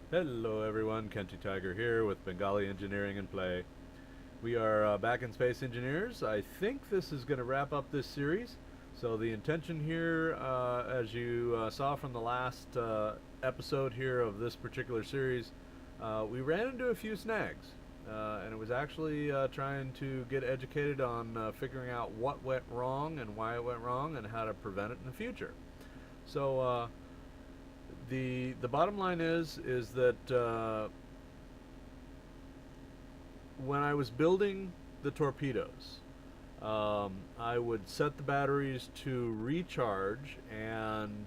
Hello everyone, Kenty Tiger here with Bengali Engineering and Play. We are back in Space Engineers. I think this is going to wrap up this series. So the intention here, as you saw from the last episode here of this particular series, we ran into a few snags. And it was actually trying to get educated on figuring out what went wrong and why it went wrong and how to prevent it in the future. So the bottom line is that when I was building the torpedoes, I would set the batteries to recharge, and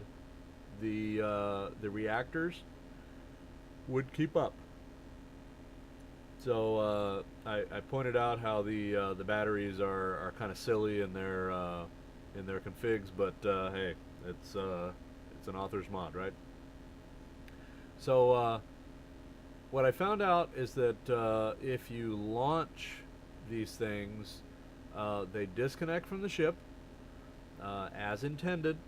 the reactors would keep up. So I pointed out how the batteries are kind of silly in their configs, but hey, it's an author's mod, right? So what I found out is that if you launch these things, they disconnect from the ship as intended,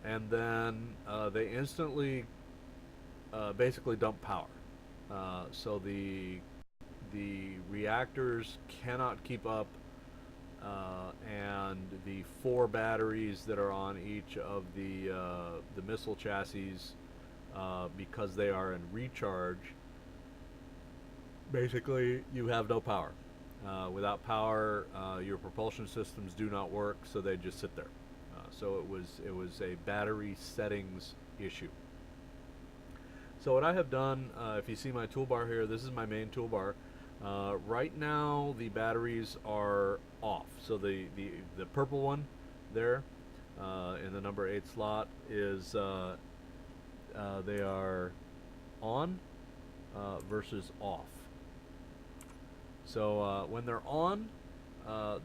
and then they instantly basically dump power. So the reactors cannot keep up, and the four batteries that are on each of the missile chassis, because they are in recharge, basically you have no power. Without power, your propulsion systems do not work, so they just sit there. So it was a battery settings issue. So what I have done, if you see my toolbar here, this is my main toolbar. Right now the batteries are off. So the purple one there in the number 8 slot is they are on versus off. So when they're on,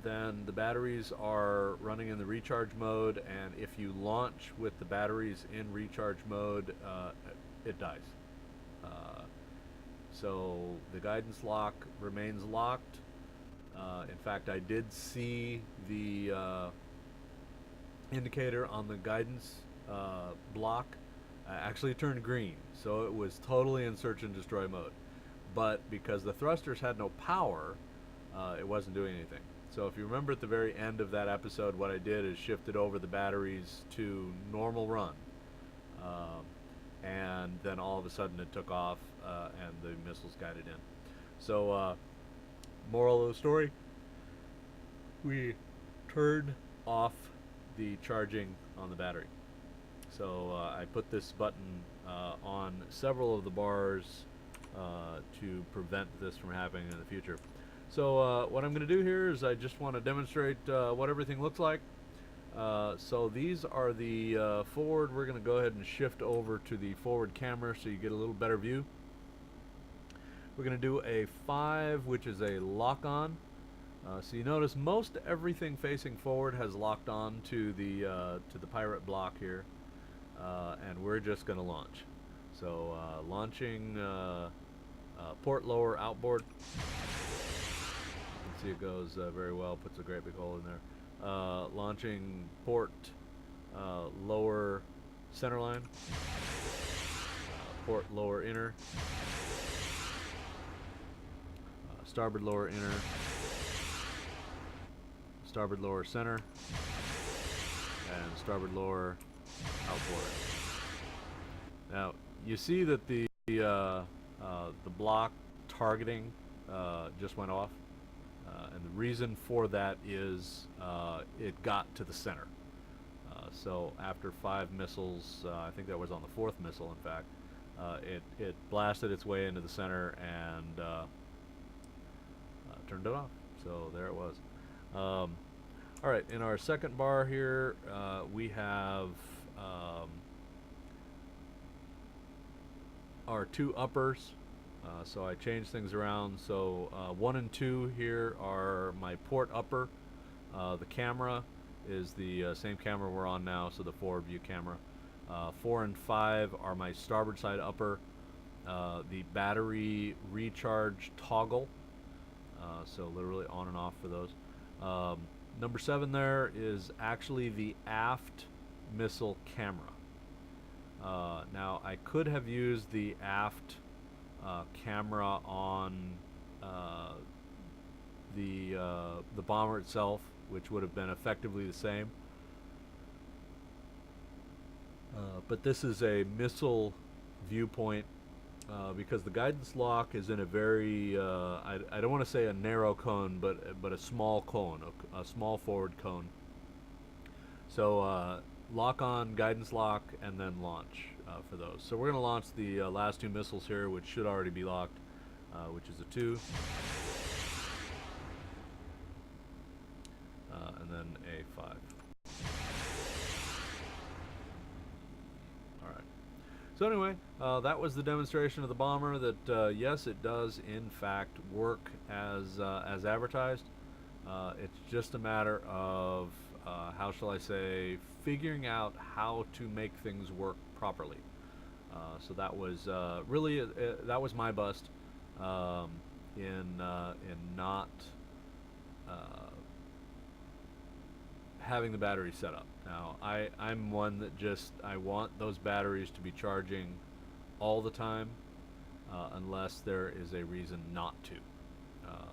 then the batteries are running in the recharge mode, and if you launch with the batteries in recharge mode, it dies. So the guidance lock remains locked. In fact, I did see the indicator on the guidance block actually turned green, so it was totally in search and destroy mode. But because the thrusters had no power, it wasn't doing anything. So if you remember at the very end of that episode, what I did is shifted over the batteries to normal run. And then all of a sudden it took off, and the missiles guided in. So, moral of the story, we turned off the charging on the battery. So I put this button on several of the bars to prevent this from happening in the future. So what I'm going to do here is I just want to demonstrate what everything looks like. So these are the forward. We're going to go ahead and shift over to the forward camera so you get a little better view. We're going to do a 5, which is a lock-on. So you notice most everything facing forward has locked on to the pirate block here, and we're just going to launch. So launching port lower outboard. You can see it goes very well. Puts a great big hole in there. Launching port lower centerline. Port lower inner. Starboard lower inner. Starboard lower center. And starboard lower outboard. Now you see that the block targeting just went off, and the reason for that is it got to the center. So after 5 missiles, I think that was on the 4th missile, in fact, it blasted its way into the center and turned it off. So there it was. All right, in our second bar here, we have our 2 uppers. So I changed things around. So 1 and 2 here are my port upper. The camera is the same camera we're on now, so the forward view camera. 4 and 5 are my starboard side upper. The battery recharge toggle. So literally on and off for those. Number 7 there is actually the aft missile camera. Now I could have used the aft camera on the bomber itself, which would have been effectively the same. But this is a missile viewpoint because the guidance lock is in a very I don't want to say a narrow cone, but a small cone, a small forward cone. So lock on, guidance lock, and then launch for those. So we're going to launch the last two missiles here, which should already be locked, which is a 2. And then a 5. Alright. So anyway, that was the demonstration of the bomber that, yes, it does in fact work as advertised. It's just a matter of, how shall I say, figuring out how to make things work properly. So that was really, that was my bust in not having the battery set up. Now, I'm one that just, I want those batteries to be charging all the time, unless there is a reason not to.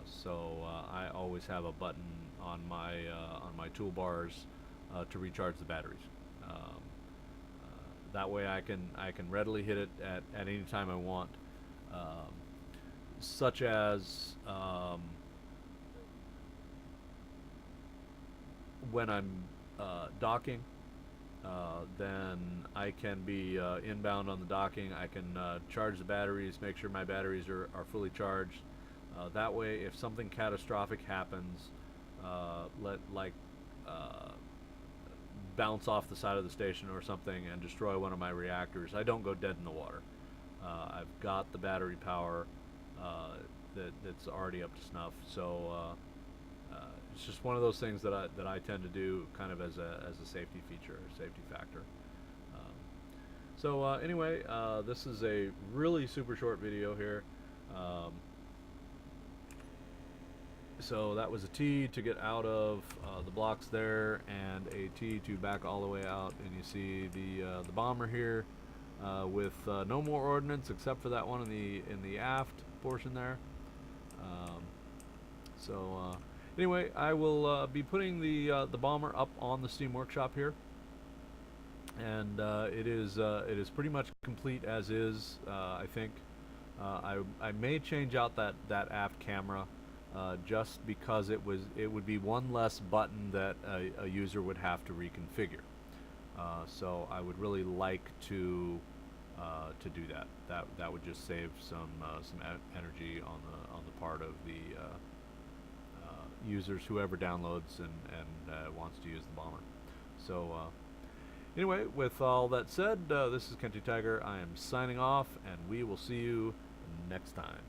So I always have a button on my toolbars to recharge the batteries. That way I can readily hit it at any time I want, such as when I'm docking, then I can be inbound on the docking. I can charge the batteries, make sure my batteries are fully charged. That way, if something catastrophic happens, bounce off the side of the station or something and destroy one of my reactors, I don't go dead in the water. I've got the battery power that's already up to snuff. So it's just one of those things that I tend to do kind of as a safety feature, or safety factor. So anyway, this is a really super short video here. So that was a T to get out of the blocks there, and a T to back all the way out, and you see the bomber here with no more ordnance except for that one in the aft portion there. Anyway, I will be putting the bomber up on the Steam Workshop here, and it is pretty much complete as is. I think I may change out that aft camera. Just because it would be one less button that a user would have to reconfigure. So I would really like to do that. That would just save some energy on the part of the users, whoever downloads and wants to use the bomber. So anyway, with all that said, this is Kenty Tiger. I am signing off, and we will see you next time.